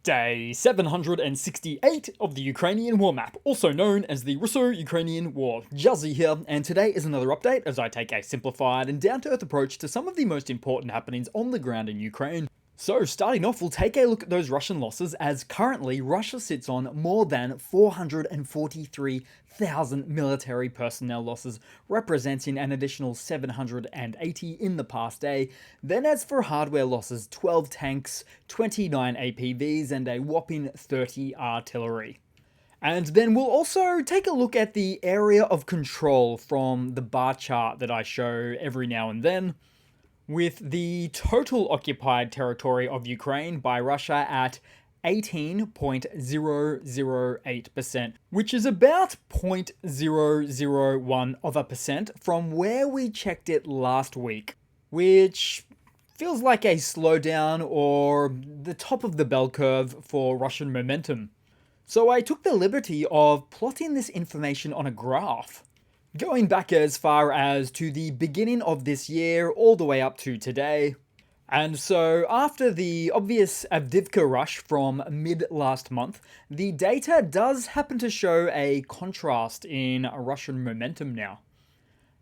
Day 768 of the Ukrainian War Map, also known as the Russo-Ukrainian War. Juzzie here, and today is another update as I take a simplified and down-to-earth approach to some of the most important happenings on the ground in Ukraine. So, starting off, we'll take a look at those Russian losses, as currently Russia sits on more than 443,000 military personnel losses, representing an additional 780 in the past day. Then as for hardware losses, 12 tanks, 29 APVs, and a whopping 30 artillery. And then we'll also take a look at the area of control from the bar chart that I show every now and then, with the total occupied territory of Ukraine by Russia at 18.008%, which is about 0.001% from where we checked it last week, which feels like a slowdown or the top of the bell curve for Russian momentum. So I took the liberty of plotting this information on a graph, going back as far as to the beginning of this year all the way up to today. And so after the obvious Avdiivka rush from mid last month, the data does happen to show a contrast in Russian momentum now.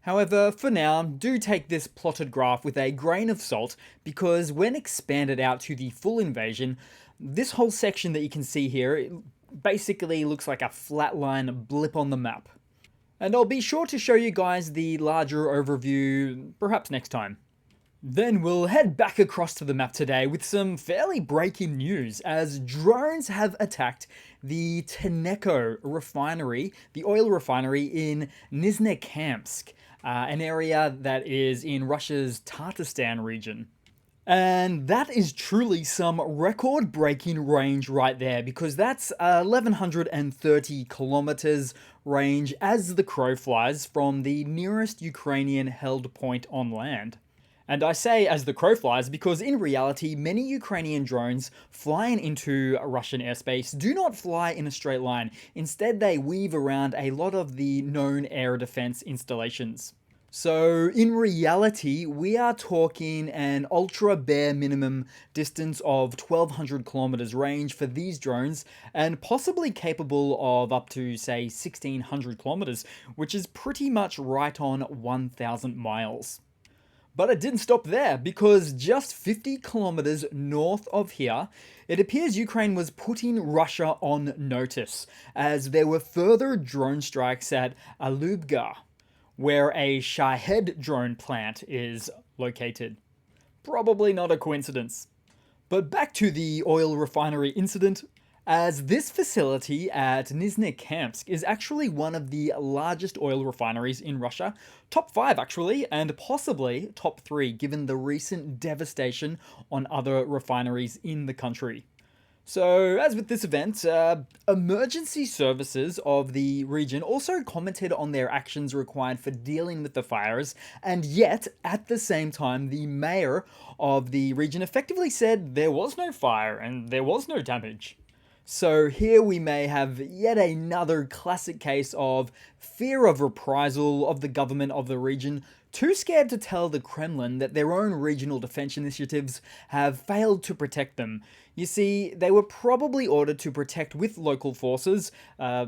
However, for now, do take this plotted graph with a grain of salt, because when expanded out to the full invasion, this whole section that you can see here, it basically looks like a flatline blip on the map. And I'll be sure to show you guys the larger overview perhaps next time. Then we'll head back across to the map today with some fairly breaking news, as drones have attacked the Tenneco refinery, the oil refinery in Nizhnekamsk, an area that is in Russia's Tatarstan region. And that is truly some record-breaking range right there, because that's 1,130 kilometers range as the crow flies from the nearest Ukrainian held point on land. And I say as the crow flies because in reality, many Ukrainian drones flying into Russian airspace do not fly in a straight line. Instead, they weave around a lot of the known air defense installations. So in reality, we are talking an ultra bare minimum distance of 1,200 kilometers range for these drones, and possibly capable of up to, say, 1,600 kilometers, which is pretty much right on 1,000 miles. But it didn't stop there, because just 50 kilometers north of here, it appears Ukraine was putting Russia on notice, as there were further drone strikes at Alubga, where a Shahed drone plant is located. Probably not a coincidence. But back to the oil refinery incident, as this facility at Nizhnekamsk is actually one of the largest oil refineries in Russia, top 5 actually, and possibly top 3 given the recent devastation on other refineries in the country. So, as with this event, emergency services of the region also commented on their actions required for dealing with the fires, and yet, at the same time, the mayor of the region effectively said there was no fire and there was no damage. So here we may have yet another classic case of fear of reprisal of the government of the region, too scared to tell the Kremlin that their own regional defense initiatives have failed to protect them. You see, they were probably ordered to protect with local forces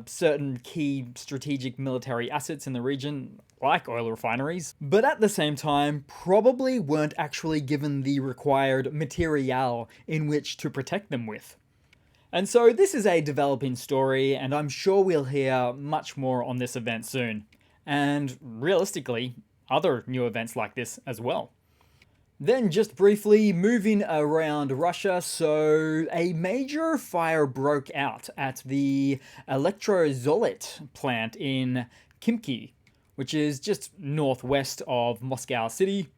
certain key strategic military assets in the region, like oil refineries, but at the same time probably weren't actually given the required material in which to protect them with. And so this is a developing story, and I'm sure we'll hear much more on this event soon. And realistically, other new events like this as well. Then just briefly, moving around Russia, so a major fire broke out at the Electrozolit plant in Khimki, which is just northwest of Moscow City.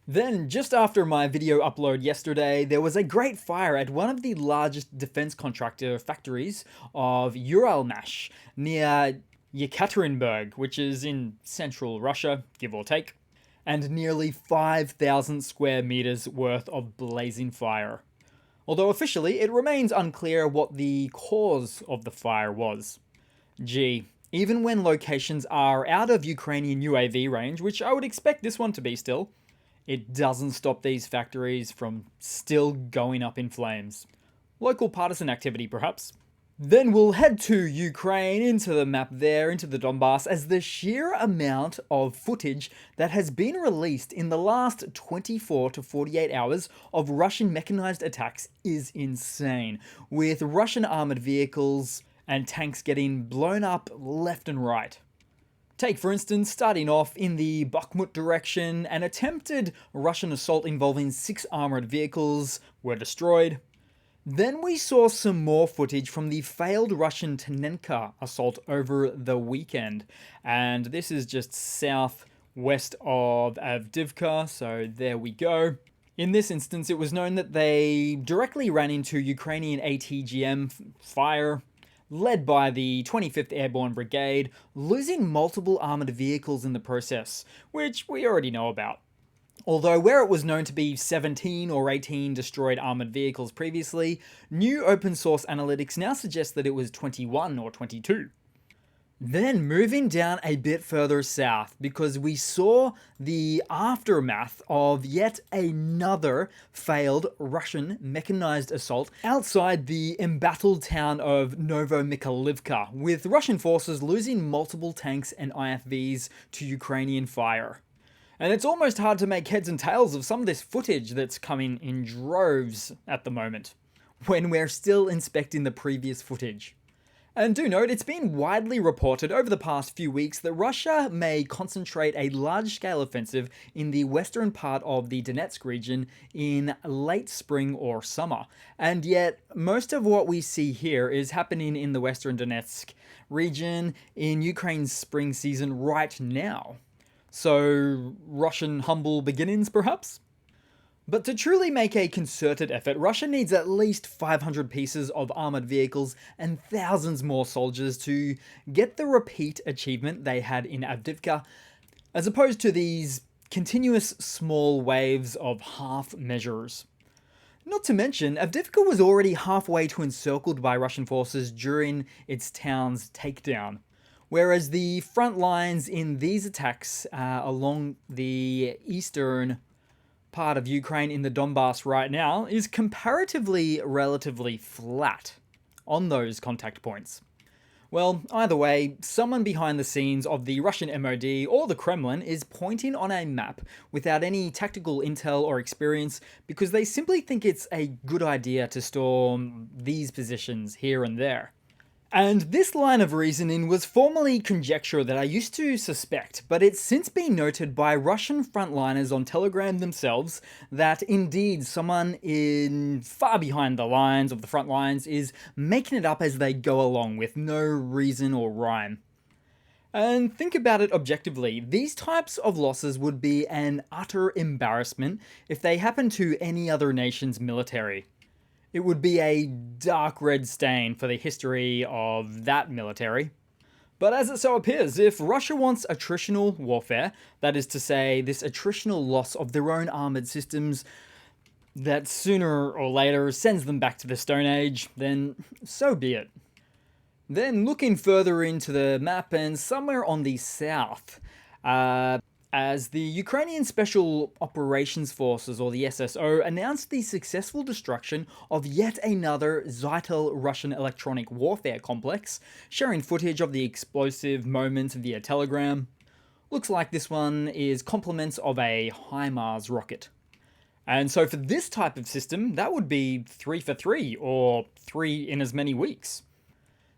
Then, just after my video upload yesterday, there was a great fire at one of the largest defense contractor factories of Uralmash near Yekaterinburg, which is in central Russia, give or take, and nearly 5,000 square meters worth of blazing fire. Although officially, it remains unclear what the cause of the fire was. Gee, even when locations are out of Ukrainian UAV range, which I would expect this one to be still, it doesn't stop these factories from still going up in flames. Local partisan activity, perhaps. Then we'll head to Ukraine, into the map there, into the Donbass, as the sheer amount of footage that has been released in the last 24 to 48 hours of Russian mechanized attacks is insane, with Russian armored vehicles and tanks getting blown up left and right. Take, for instance, starting off in the Bakhmut direction, an attempted Russian assault involving 6 armored vehicles were destroyed. Then we saw some more footage from the failed Russian Tenenka assault over the weekend. And this is just southwest of Avdiivka, so there we go. In this instance, it was known that they directly ran into Ukrainian ATGM fire, led by the 25th Airborne Brigade, losing multiple armoured vehicles in the process, which we already know about. Although where it was known to be 17 or 18 destroyed armoured vehicles previously, new open source analytics now suggest that it was 21 or 22. Then moving down a bit further south, because we saw the aftermath of yet another failed Russian mechanized assault outside the embattled town of Novomykhailivka, with Russian forces losing multiple tanks and IFVs to Ukrainian fire. And it's almost hard to make heads and tails of some of this footage that's coming in droves at the moment, when we're still inspecting the previous footage. And do note, it's been widely reported over the past few weeks that Russia may concentrate a large-scale offensive in the western part of the Donetsk region in late spring or summer. And yet, most of what we see here is happening in the western Donetsk region in Ukraine's spring season right now. So, Russian humble beginnings, perhaps? But to truly make a concerted effort, Russia needs at least 500 pieces of armoured vehicles and thousands more soldiers to get the repeat achievement they had in Avdiivka, as opposed to these continuous small waves of half measures. Not to mention, Avdiivka was already halfway to encircled by Russian forces during its town's takedown. Whereas the front lines in these attacks along the eastern part of Ukraine in the Donbass right now is comparatively relatively flat on those contact points. Well, either way, someone behind the scenes of the Russian MOD or the Kremlin is pointing on a map without any tactical intel or experience because they simply think it's a good idea to storm these positions here and there. And this line of reasoning was formerly conjecture that I used to suspect, but it's since been noted by Russian frontliners on Telegram themselves that indeed someone in far behind the lines of the front lines is making it up as they go along with no reason or rhyme. And think about it objectively, these types of losses would be an utter embarrassment if they happened to any other nation's military. It would be a dark red stain for the history of that military. But as it so appears, if Russia wants attritional warfare, that is to say, this attritional loss of their own armoured systems that sooner or later sends them back to the Stone Age, then so be it. Then looking further into the map and somewhere on the south, as the Ukrainian Special Operations Forces, or the SSO, announced the successful destruction of yet another Zytel Russian electronic warfare complex, sharing footage of the explosive moment via Telegram. Looks like this one is complements of a HIMARS rocket. And so for this type of system, that would be 3 for 3, or 3 in as many weeks.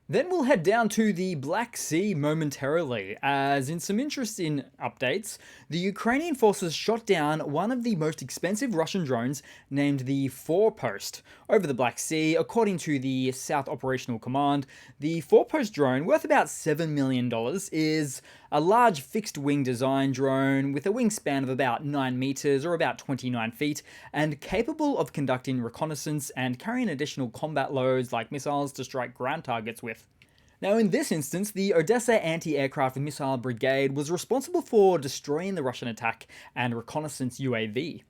Then we'll head down to the Black Sea momentarily, as in some interesting updates, the Ukrainian forces shot down one of the most expensive Russian drones named the Four-Post over the Black Sea. According to the South Operational Command, the Four-Post drone, worth about $7 million, is a large fixed-wing design drone with a wingspan of about 9 meters or about 29 feet and capable of conducting reconnaissance and carrying additional combat loads like missiles to strike ground targets with. Now in this instance, the Odessa Anti-Aircraft Missile Brigade was responsible for destroying the Russian attack and reconnaissance UAV.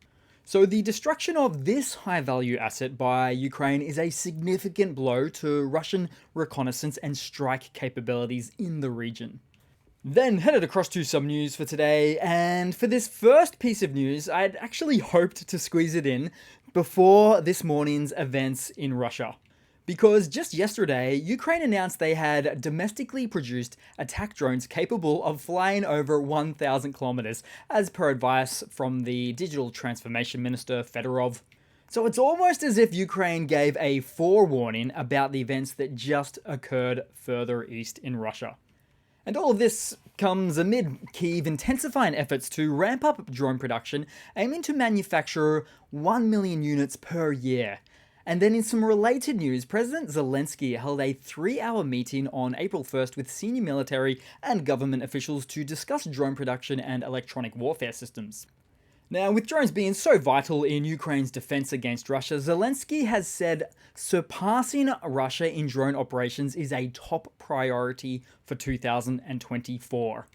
So the destruction of this high-value asset by Ukraine is a significant blow to Russian reconnaissance and strike capabilities in the region. Then headed across to some news for today, and for this first piece of news, I'd actually hoped to squeeze it in before this morning's events in Russia. Because just yesterday, Ukraine announced they had domestically produced attack drones capable of flying over 1,000 kilometers, as per advice from the Digital Transformation Minister Fedorov. So it's almost as if Ukraine gave a forewarning about the events that just occurred further east in Russia. And all of this comes amid Kyiv intensifying efforts to ramp up drone production, aiming to manufacture 1 million units per year. And then in some related news, President Zelensky held a 3-hour meeting on April 1st with senior military and government officials to discuss drone production and electronic warfare systems. Now, with drones being so vital in Ukraine's defense against Russia, Zelensky has said surpassing Russia in drone operations is a top priority for 2024.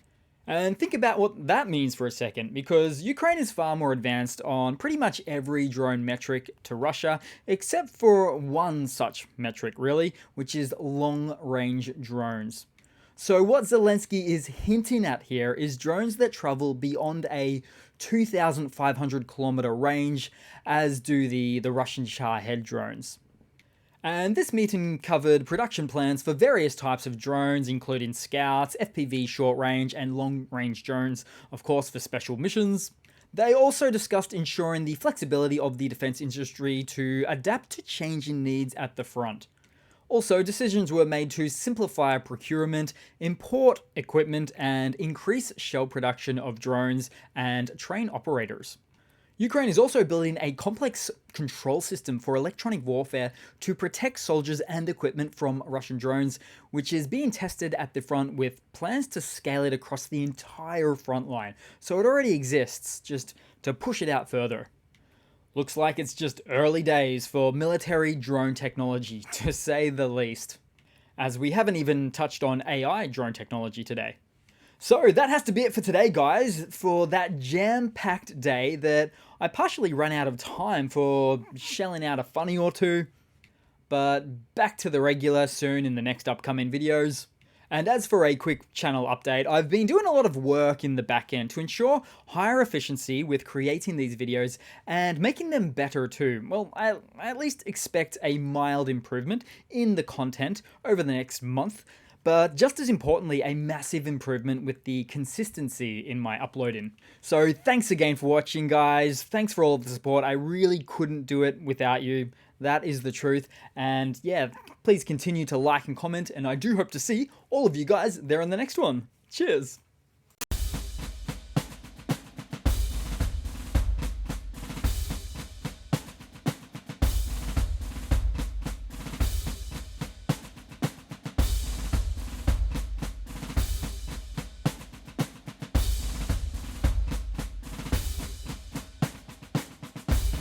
And think about what that means for a second, because Ukraine is far more advanced on pretty much every drone metric to Russia, except for one such metric really, which is long-range drones. So what Zelensky is hinting at here is drones that travel beyond a 2,500 kilometer range, as do the Russian Shahed drones. And this meeting covered production plans for various types of drones, including scouts, FPV short range, and long range drones, of course, for special missions. They also discussed ensuring the flexibility of the defense industry to adapt to changing needs at the front. Also, decisions were made to simplify procurement, import equipment, and increase shell production of drones and train operators. Ukraine is also building a complex control system for electronic warfare to protect soldiers and equipment from Russian drones, which is being tested at the front with plans to scale it across the entire front line. So it already exists, just to push it out further. Looks like it's just early days for military drone technology, to say the least. As we haven't even touched on AI drone technology today. So that has to be it for today, guys, for that jam-packed day that I partially ran out of time for shelling out a funny or two. But back to the regular soon in the next upcoming videos. And as for a quick channel update, I've been doing a lot of work in the back end to ensure higher efficiency with creating these videos and making them better too. Well, I at least expect a mild improvement in the content over the next month, but just as importantly, a massive improvement with the consistency in my uploading. So thanks again for watching, guys. Thanks for all of the support. I really couldn't do it without you. That is the truth. And yeah, please continue to like and comment, and I do hope to see all of you guys there in the next one. Cheers.